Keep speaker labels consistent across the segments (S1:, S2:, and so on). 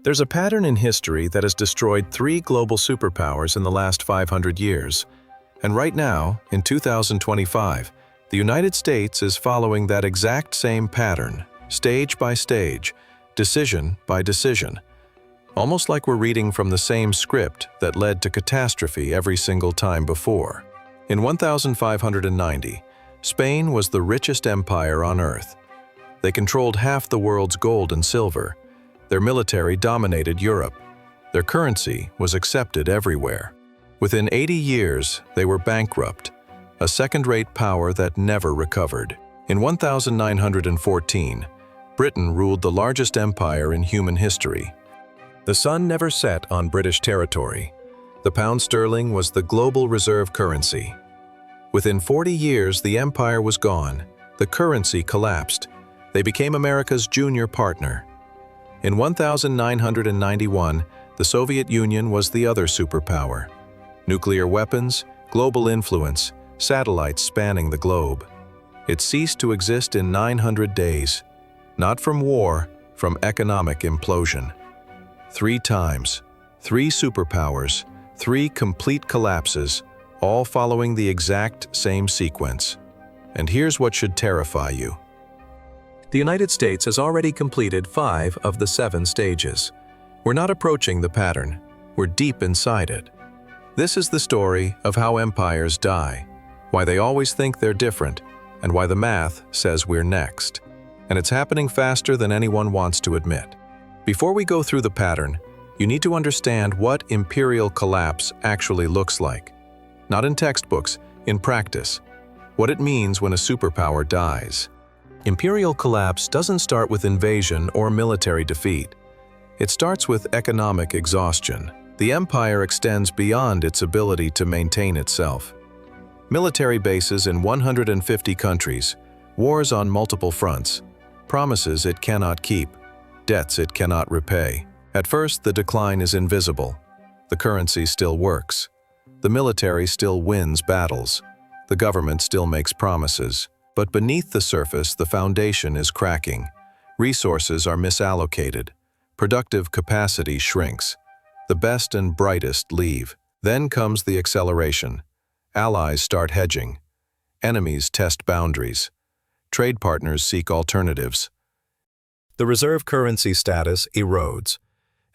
S1: There's a pattern in history that has destroyed three global superpowers in the last 500 years. And right now, in 2025, the United States is following that exact same pattern, stage by stage, decision by decision. Almost like we're reading from the same script that led to catastrophe every single time before. In 1590, Spain was the richest empire on Earth. They controlled half the world's gold and silver. Their military dominated Europe. Their currency was accepted everywhere. Within 80 years, they were bankrupt, a second-rate power that never recovered. In 1914, Britain ruled the largest empire in human history. The sun never set on British territory. The pound sterling was the global reserve currency. Within 40 years, the empire was gone. The currency collapsed. They became America's junior partner. In 1991, the Soviet Union was the other superpower. Nuclear weapons, global influence, satellites spanning the globe. It ceased to exist in 900 days. Not from war, from economic implosion. 3 times, 3 superpowers, 3 complete collapses, all following the exact same sequence. And here's what should terrify you. The United States has already completed 5 of the 7 stages. We're not approaching the pattern, we're deep inside it. This is the story of how empires die, why they always think they're different, and why the math says we're next. And it's happening faster than anyone wants to admit. Before we go through the pattern, you need to understand what imperial collapse actually looks like. Not in textbooks, in practice. What it means when a superpower dies. Imperial collapse doesn't start with invasion or military defeat. It starts with economic exhaustion. The empire extends beyond its ability to maintain itself. Military bases in 150 countries, wars on multiple fronts, promises it cannot keep, debts it cannot repay. At first, the decline is invisible. The currency still works. The military still wins battles. The government still makes promises. But beneath the surface, the foundation is cracking. Resources are misallocated. Productive capacity shrinks. The best and brightest leave. Then comes the acceleration. Allies start hedging. Enemies test boundaries. Trade partners seek alternatives. The reserve currency status erodes.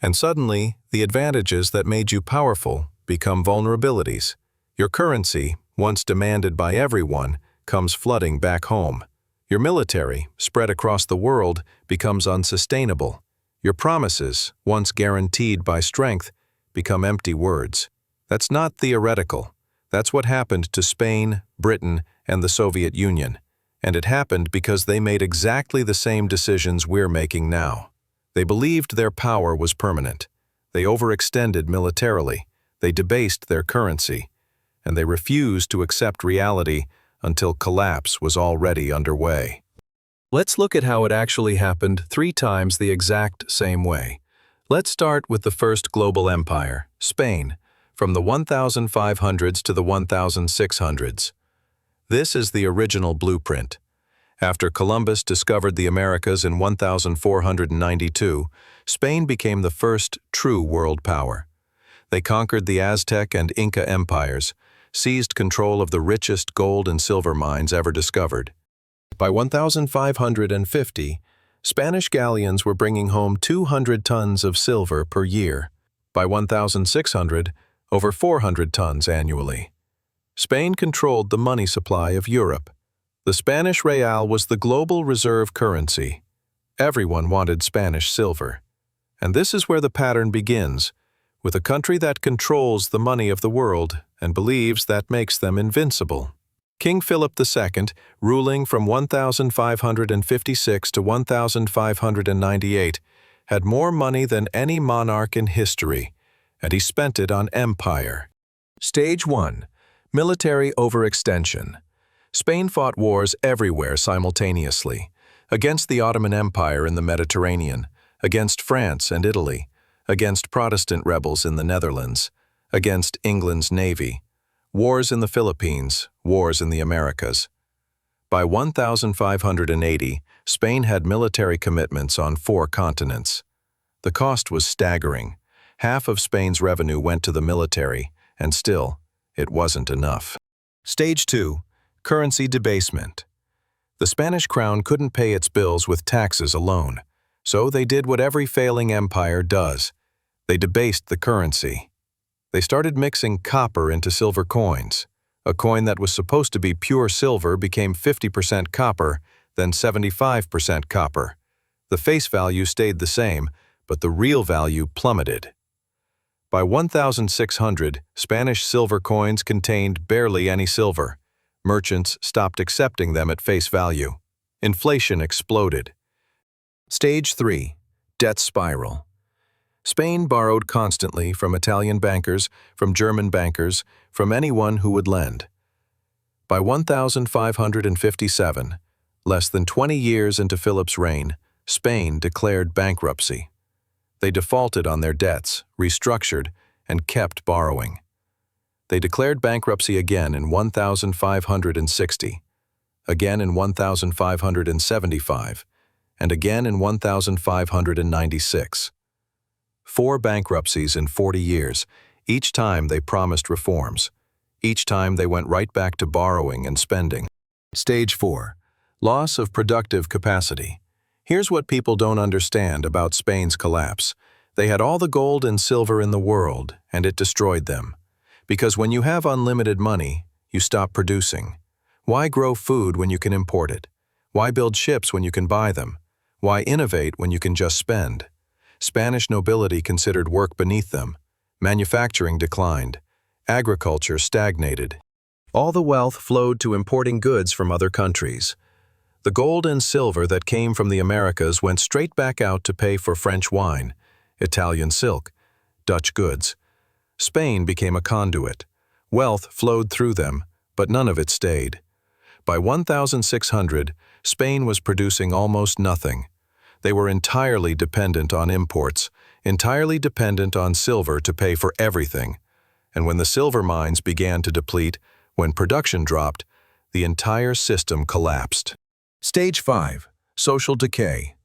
S1: And suddenly, the advantages that made you powerful become vulnerabilities. Your currency, once demanded by everyone, comes flooding back home. Your military, spread across the world, becomes unsustainable. Your promises, once guaranteed by strength, become empty words. That's not theoretical. That's what happened to Spain, Britain, and the Soviet Union. And it happened because they made exactly the same decisions we're making now. They believed their power was permanent. They overextended militarily. They debased their currency. And they refused to accept reality until collapse was already underway. Let's look at how it actually happened 3 times the exact same way. Let's start with the first global empire, Spain, from the 1500s to the 1600s. This is the original blueprint. After Columbus discovered the Americas in 1492, Spain became the first true world power. They conquered the Aztec and Inca empires, seized control of the richest gold and silver mines ever discovered. By 1550, Spanish galleons were bringing home 200 tons of silver per year. By 1600, over 400 tons annually. Spain controlled the money supply of Europe. The Spanish real was the global reserve currency. Everyone wanted Spanish silver. And this is where the pattern begins, with a country that controls the money of the world and believes that makes them invincible. King Philip II, ruling from 1556 to 1598, had more money than any monarch in history, and he spent it on empire. Stage 1. Military overextension. Spain fought wars everywhere simultaneously, against the Ottoman Empire in the Mediterranean, against France and Italy, against Protestant rebels in the Netherlands, against England's navy, wars in the Philippines, wars in the Americas. By 1580, Spain had military commitments on 4 continents. The cost was staggering. Half of Spain's revenue went to the military, and still, it wasn't enough. Stage 2. Currency debasement. The Spanish crown couldn't pay its bills with taxes alone, so they did what every failing empire does. They debased the currency. They started mixing copper into silver coins. A coin that was supposed to be pure silver became 50% copper, then 75% copper. The face value stayed the same, but the real value plummeted. By 1600, Spanish silver coins contained barely any silver. Merchants stopped accepting them at face value. Inflation exploded. Stage 3. Debt spiral. Spain borrowed constantly from Italian bankers, from German bankers, from anyone who would lend. By 1557, less than 20 years into Philip's reign, Spain declared bankruptcy. They defaulted on their debts, restructured, and kept borrowing. They declared bankruptcy again in 1560, again in 1575, and again in 1596. 4 bankruptcies in 40 years. Each time they promised reforms. Each time they went right back to borrowing and spending. Stage 4. Loss of productive capacity. Here's what people don't understand about Spain's collapse. They had all the gold and silver in the world, and it destroyed them. Because when you have unlimited money, you stop producing. Why grow food when you can import it? Why build ships when you can buy them? Why innovate when you can just spend? Spanish nobility considered work beneath them. Manufacturing declined. Agriculture stagnated. All the wealth flowed to importing goods from other countries. The gold and silver that came from the Americas went straight back out to pay for French wine, Italian silk, Dutch goods. Spain became a conduit. Wealth flowed through them, but none of it stayed. By 1600, Spain was producing almost nothing. They were entirely dependent on imports, entirely dependent on silver to pay for everything. And when the silver mines began to deplete, when production dropped, the entire system collapsed. Stage 5. Social decay.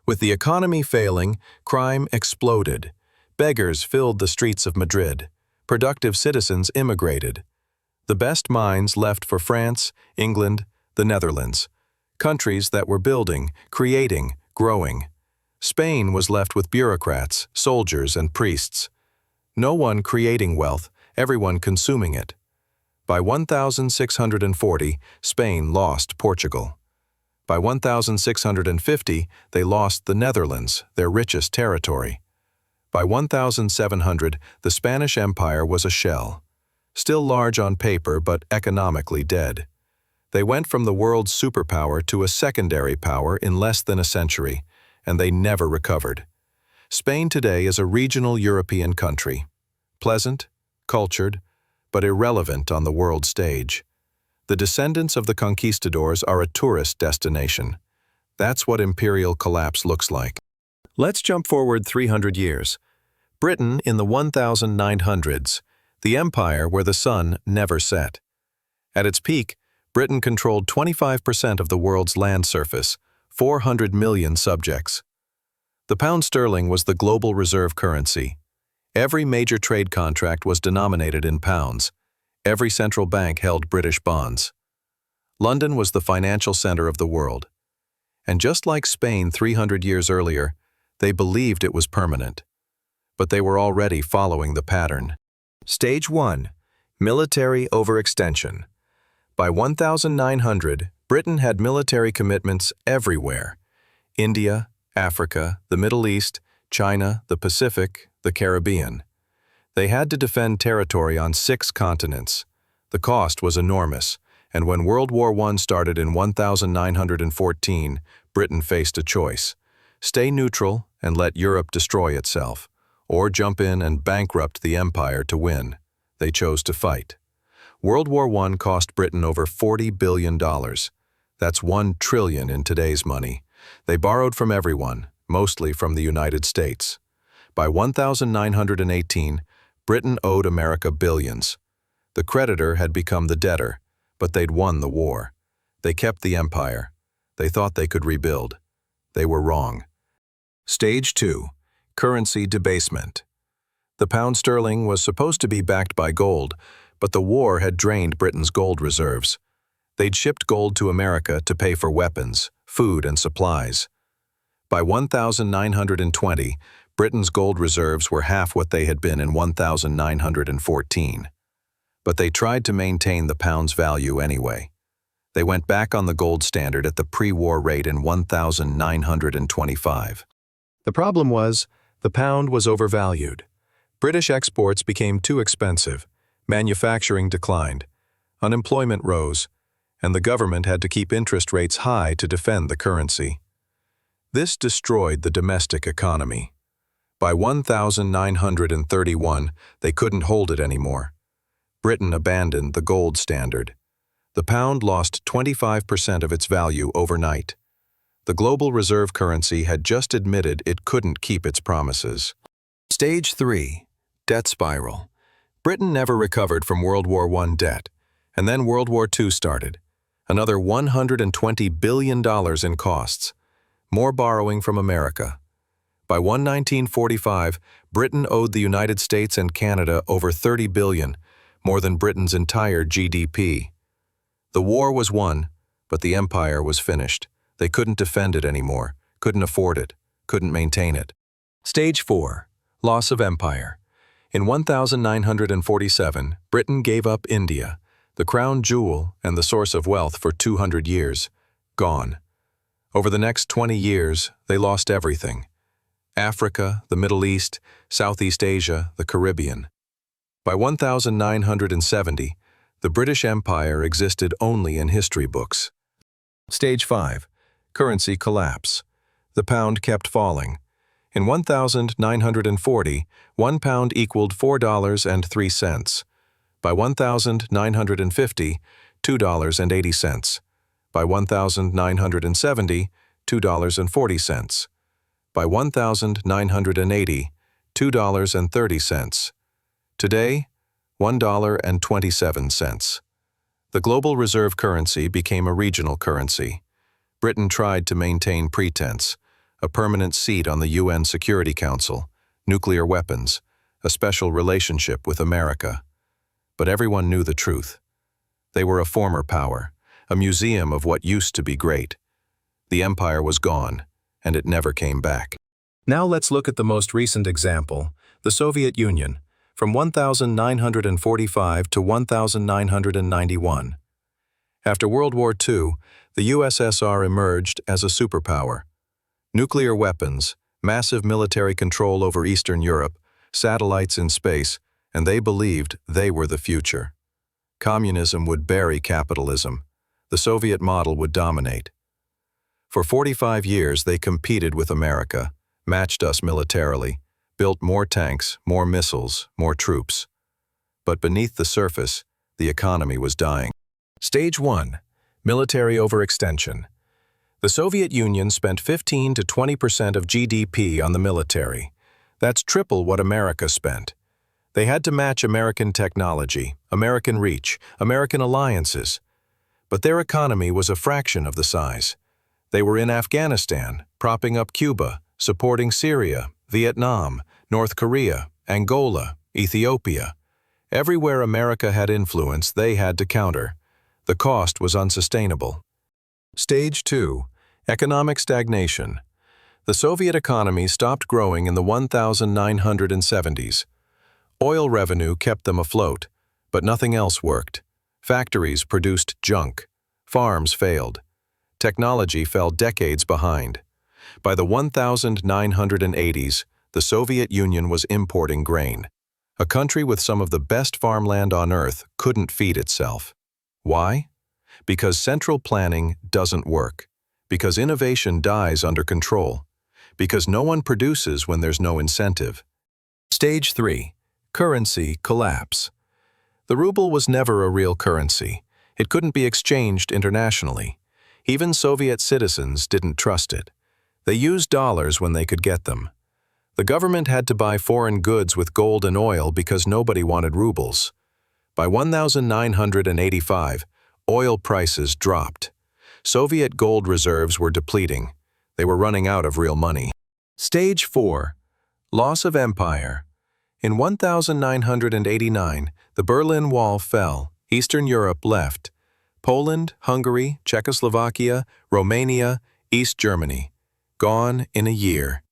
S1: With the economy failing, crime exploded. Beggars filled the streets of Madrid. Productive citizens immigrated. The best minds left for France, England, the Netherlands. Countries that were building, creating, growing. Spain was left with bureaucrats, soldiers, and priests. No one creating wealth, everyone consuming it. By 1640, Spain lost Portugal. By 1650, they lost the Netherlands, their richest territory. By 1700, the Spanish Empire was a shell. Still large on paper, but economically dead. They went from the world's superpower to a secondary power in less than a century, and they never recovered. Spain today is a regional European country. Pleasant, cultured, but irrelevant on the world stage. The descendants of the conquistadors are a tourist destination. That's what imperial collapse looks like. Let's jump forward 300 years. Britain in the 1900s, the empire where the sun never set. At its peak, Britain controlled 25% of the world's land surface, 400 million subjects. The pound sterling was the global reserve currency. Every major trade contract was denominated in pounds. Every central bank held British bonds. London was the financial center of the world. And just like Spain 300 years earlier, they believed it was permanent. But they were already following the pattern. Stage 1. Military overextension. By 1900, Britain had military commitments everywhere. India, Africa, the Middle East, China, the Pacific, the Caribbean. They had to defend territory on 6 continents. The cost was enormous, and when World War I started in 1914, Britain faced a choice: stay neutral and let Europe destroy itself, or jump in and bankrupt the empire to win. They chose to fight. World War I cost Britain over $40 billion. That's $1 trillion in today's money. They borrowed from everyone, mostly from the United States. By 1918, Britain owed America billions. The creditor had become the debtor, but they'd won the war. They kept the empire. They thought they could rebuild. They were wrong. Stage 2. Currency debasement. The pound sterling was supposed to be backed by gold, but the war had drained Britain's gold reserves. They'd shipped gold to America to pay for weapons, food, and supplies. By 1920, Britain's gold reserves were half what they had been in 1914. But they tried to maintain the pound's value anyway. They went back on the gold standard at the pre-war rate in 1925. The problem was, the pound was overvalued. British exports became too expensive, manufacturing declined, unemployment rose, and the government had to keep interest rates high to defend the currency. This destroyed the domestic economy. By 1931, they couldn't hold it anymore. Britain abandoned the gold standard. The pound lost 25% of its value overnight. The global reserve currency had just admitted it couldn't keep its promises. Stage 3. Debt spiral. Britain never recovered from World War I debt, and then World War II started. Another $120 billion in costs. More borrowing from America. By 1945, Britain owed the United States and Canada over $30 billion, more than Britain's entire GDP. The war was won, but the empire was finished. They couldn't defend it anymore, couldn't afford it, couldn't maintain it. Stage 4. Loss of empire. In 1947, Britain gave up India, the crown jewel and the source of wealth for 200 years. Gone. Over the next 20 years, they lost everything. Africa, the Middle East, Southeast Asia, the Caribbean. By 1970, the British Empire existed only in history books. Stage 5. Currency collapse. The pound kept falling. In 1940, 1 pound equaled $4.03. By 1950, $2.80. By 1970, $2.40. By 1980, $2.30. Today, $1.27. The global reserve currency became a regional currency. Britain tried to maintain pretense, a permanent seat on the UN Security Council, nuclear weapons, a special relationship with America. But everyone knew the truth. They were a former power, a museum of what used to be great. The empire was gone, and it never came back. Now let's look at the most recent example, the Soviet Union, from 1945 to 1991. After World War II, the USSR emerged as a superpower. Nuclear weapons, massive military control over Eastern Europe, satellites in space, and they believed they were the future. Communism would bury capitalism. The Soviet model would dominate. For 45 years, they competed with America, matched us militarily, built more tanks, more missiles, more troops. But beneath the surface, the economy was dying. Stage 1. Military overextension. The Soviet Union spent 15 to 20% of GDP on the military. That's triple what America spent. They had to match American technology, American reach, American alliances. But their economy was a fraction of the size. They were in Afghanistan, propping up Cuba, supporting Syria, Vietnam, North Korea, Angola, Ethiopia. Everywhere America had influence, they had to counter. The cost was unsustainable. Stage 2. Economic stagnation. The Soviet economy stopped growing in the 1970s. Oil revenue kept them afloat, but nothing else worked. Factories produced junk. Farms failed. Technology fell decades behind. By the 1980s, the Soviet Union was importing grain. A country with some of the best farmland on earth couldn't feed itself. Why? Because central planning doesn't work. Because innovation dies under control. Because no one produces when there's no incentive. Stage 3. Currency collapse. The ruble was never a real currency. It couldn't be exchanged internationally. Even Soviet citizens didn't trust it. They used dollars when they could get them. The government had to buy foreign goods with gold and oil because nobody wanted rubles. By 1985, oil prices dropped. Soviet gold reserves were depleting. They were running out of real money. Stage 4. Loss of empire. In 1989, the Berlin Wall fell. Eastern Europe left. Poland, Hungary, Czechoslovakia, Romania, East Germany. Gone in a year.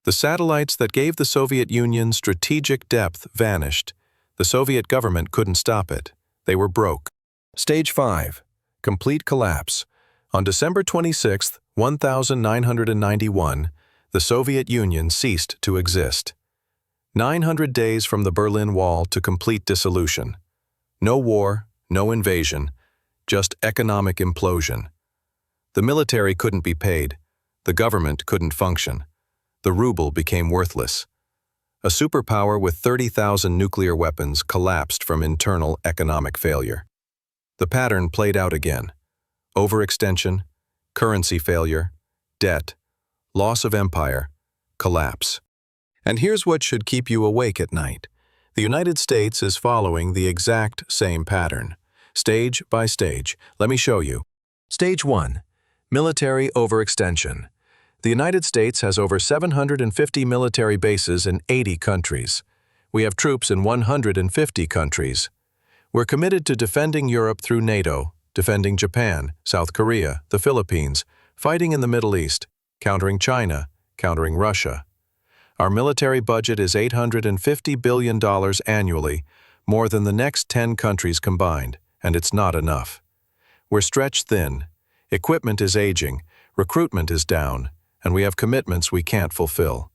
S1: The satellites that gave the Soviet Union strategic depth vanished. The Soviet government couldn't stop it. They were broke. Stage 5. Complete collapse. On December 26, 1991, the Soviet Union ceased to exist. 900 days from the Berlin Wall to complete dissolution. No war, no invasion, just economic implosion. The military couldn't be paid. The government couldn't function. The ruble became worthless. A superpower with 30,000 nuclear weapons collapsed from internal economic failure. The pattern played out again. Overextension, currency failure, debt, loss of empire, collapse. And here's what should keep you awake at night. The United States is following the exact same pattern, stage by stage. Let me show you. Stage 1. Military overextension. The United States has over 750 military bases in 80 countries. We have troops in 150 countries. We're committed to defending Europe through NATO, defending Japan, South Korea, the Philippines, fighting in the Middle East, countering China, countering Russia. Our military budget is $850 billion annually, more than the next 10 countries combined, and it's not enough. We're stretched thin. Equipment is aging, recruitment is down, and we have commitments we can't fulfill.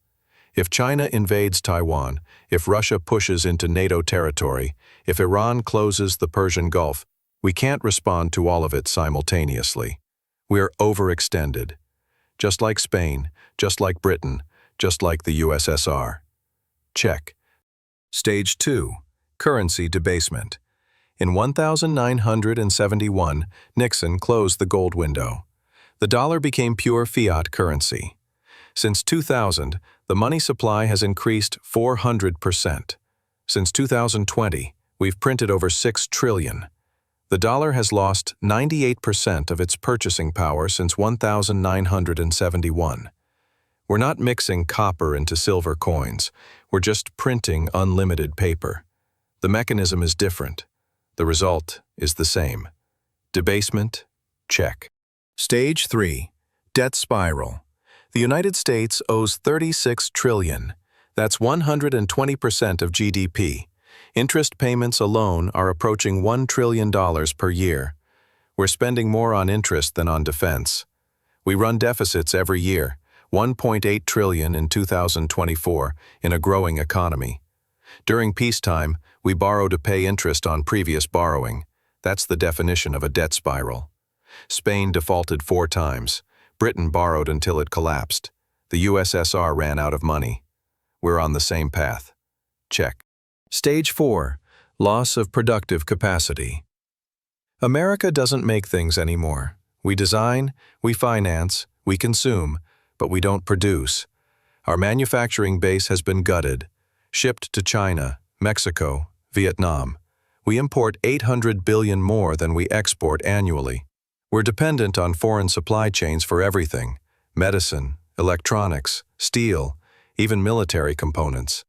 S1: If China invades Taiwan, if Russia pushes into NATO territory, if Iran closes the Persian Gulf, we can't respond to all of it simultaneously. We're overextended. Just like Spain, just like Britain, just like the USSR. Check. Stage 2. Currency debasement. In 1971, Nixon closed the gold window. The dollar became pure fiat currency. Since 2000, the money supply has increased 400%. Since 2020, we've printed over $6 trillion. The dollar has lost 98% of its purchasing power since 1971. We're not mixing copper into silver coins. We're just printing unlimited paper. The mechanism is different. The result is the same. Debasement? Check. Stage 3. Debt spiral. The United States owes $36 trillion. That's 120% of GDP. Interest payments alone are approaching $1 trillion per year. We're spending more on interest than on defense. We run deficits every year, $1.8 trillion in 2024, in a growing economy. During peacetime, we borrow to pay interest on previous borrowing. That's the definition of a debt spiral. Spain defaulted 4 times. Britain borrowed until it collapsed. The USSR ran out of money. We're on the same path. Check. Stage 4. Loss of productive capacity. America doesn't make things anymore. We design, we finance, we consume, but we don't produce. Our manufacturing base has been gutted, shipped to China, Mexico, Vietnam. We import $800 billion more than we export annually. We're dependent on foreign supply chains for everything: medicine, electronics, steel, even military components.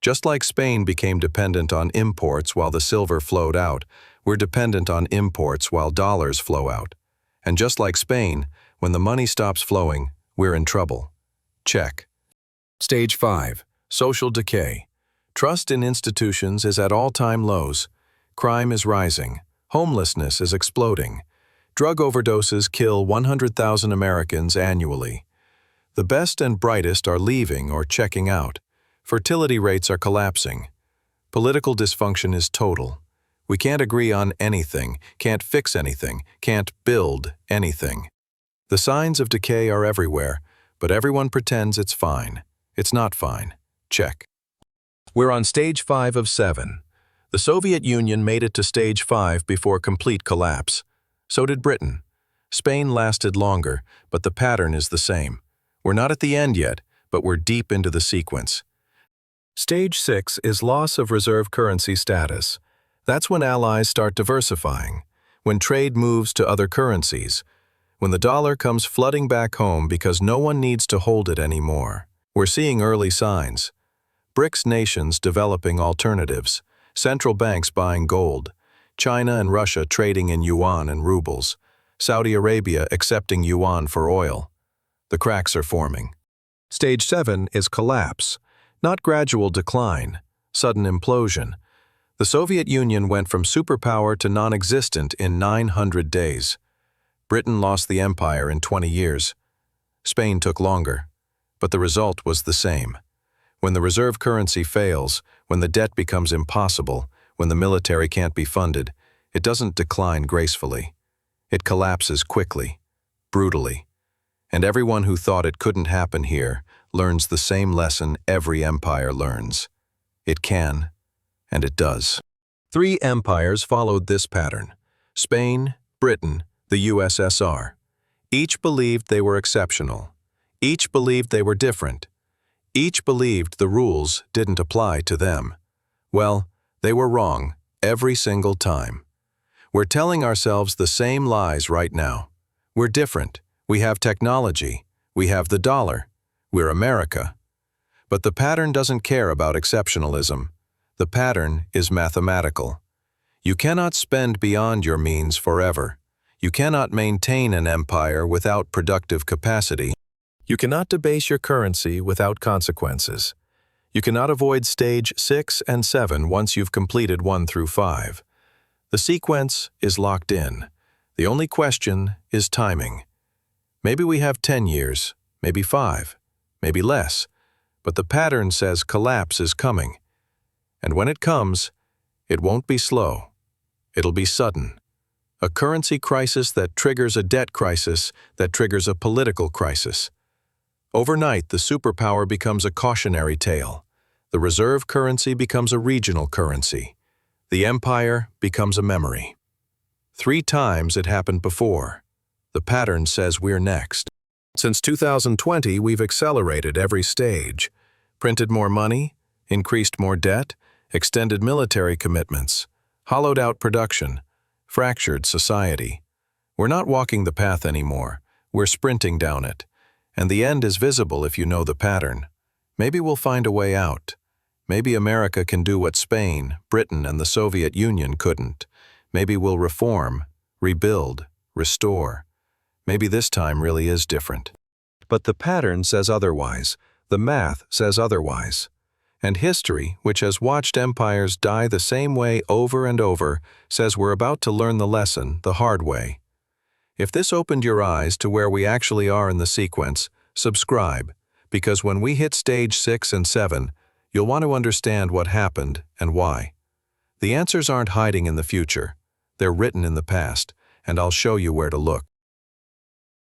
S1: Just like Spain became dependent on imports while the silver flowed out, we're dependent on imports while dollars flow out. And just like Spain, when the money stops flowing, we're in trouble. Check. Stage 5. Social decay. Trust in institutions is at all-time lows. Crime is rising. Homelessness is exploding. Drug overdoses kill 100,000 Americans annually. The best and brightest are leaving or checking out. Fertility rates are collapsing. Political dysfunction is total. We can't agree on anything, can't fix anything, can't build anything. The signs of decay are everywhere, but everyone pretends it's fine. It's not fine. Check. We're on stage 5 of 7. The Soviet Union made it to stage 5 before complete collapse. So did Britain. Spain lasted longer, but the pattern is the same. We're not at the end yet, but we're deep into the sequence. Stage 6 is loss of reserve currency status. That's when allies start diversifying, when trade moves to other currencies, when the dollar comes flooding back home because no one needs to hold it anymore. We're seeing early signs. BRICS nations developing alternatives, central banks buying gold, China and Russia trading in yuan and rubles, Saudi Arabia accepting yuan for oil. The cracks are forming. Stage 7 is collapse, not gradual decline, sudden implosion. The Soviet Union went from superpower to non-existent in 900 days. Britain lost the empire in 20 years. Spain took longer, but the result was the same. When the reserve currency fails, when the debt becomes impossible, when the military can't be funded, it doesn't decline gracefully. It collapses quickly, brutally. And everyone who thought it couldn't happen here learns the same lesson every empire learns. It can, and it does. 3 empires followed this pattern: Spain, Britain, the USSR. Each believed they were exceptional. Each believed they were different. Each believed the rules didn't apply to them. Well, they were wrong every single time. We're telling ourselves the same lies right now. We're different. We have technology. We have the dollar. We're America. But the pattern doesn't care about exceptionalism. The pattern is mathematical. You cannot spend beyond your means forever. You cannot maintain an empire without productive capacity. You cannot debase your currency without consequences. You cannot avoid stage 6 and 7 once you've completed 1 through 5. The sequence is locked in. The only question is timing. Maybe we have 10 years, maybe 5, maybe less, but the pattern says collapse is coming. And when it comes, it won't be slow. It'll be sudden. A currency crisis that triggers a debt crisis that triggers a political crisis. Overnight, the superpower becomes a cautionary tale. The reserve currency becomes a regional currency. The empire becomes a memory. 3 times it happened before. The pattern says we're next. Since 2020, we've accelerated every stage. Printed more money, increased more debt, extended military commitments, hollowed out production, fractured society. We're not walking the path anymore. We're sprinting down it. And the end is visible if you know the pattern. Maybe we'll find a way out. Maybe America can do what Spain, Britain, and the Soviet Union couldn't. Maybe we'll reform, rebuild, restore. Maybe this time really is different. But the pattern says otherwise. The math says otherwise. And history, which has watched empires die the same way over and over, says we're about to learn the lesson the hard way. If this opened your eyes to where we actually are in the sequence, subscribe, because when we hit stage 6 and 7, you'll want to understand what happened and why. The answers aren't hiding in the future. They're written in the past, and I'll show you where to look.